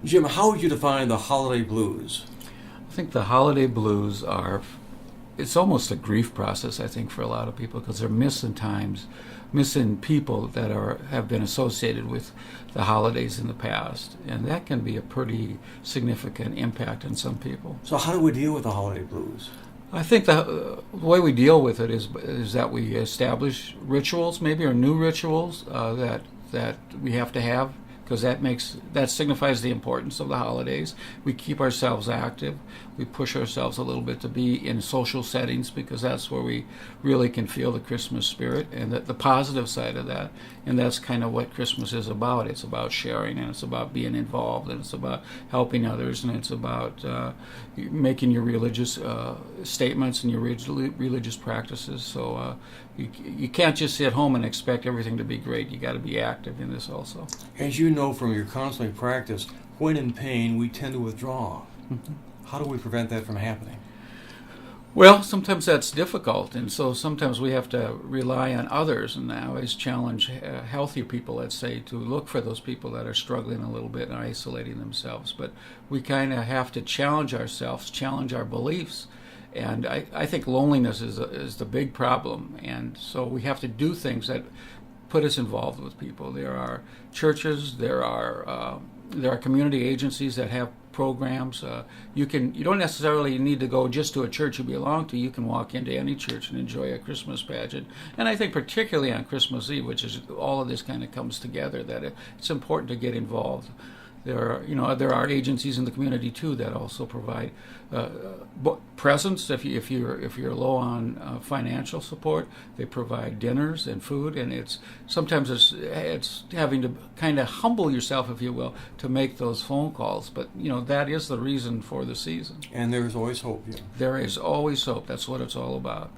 Jim, how would you define the holiday blues? I think the holiday blues are, it's almost a grief process, I think, for a lot of people because they're missing times, missing people that have been associated with the holidays in the past. And that can be a pretty significant impact on some people. So how do we deal with the holiday blues? I think the way we deal with it is that we establish rituals, maybe, or new rituals that we have to have, because that signifies the importance of the holidays. We keep ourselves active. We push ourselves a little bit to be in social settings because that's where we really can feel the Christmas spirit and the positive side of that. And that's kind of what Christmas is about. It's about sharing, and it's about being involved, and it's about helping others, and it's about making your religious statements and your religious practices. So you can't just sit home and expect everything to be great. You got to be active in this also. As you know from your counseling practice, when in pain, we tend to withdraw. Mm-hmm. How do we prevent that from happening? Well, sometimes that's difficult, and so sometimes we have to rely on others, and I always challenge healthier people, let's say, to look for those people that are struggling a little bit and isolating themselves. But we kind of have to challenge ourselves, challenge our beliefs, and I think loneliness is the big problem, and so we have to do things that put us involved with people. There are churches, there are community agencies that have programs. You don't necessarily need to go just to a church you belong to. You can walk into any church and enjoy a Christmas pageant. And I think particularly on Christmas Eve, which is all of this kind of comes together, that it's important to get involved. There are agencies in the community too that also provide presents if you're low on financial support. They provide dinners and food, and it's having to kind of humble yourself, if you will, to make those phone calls. But that is the reason for the season. And there is always hope. Yeah. There is always hope. That's what it's all about.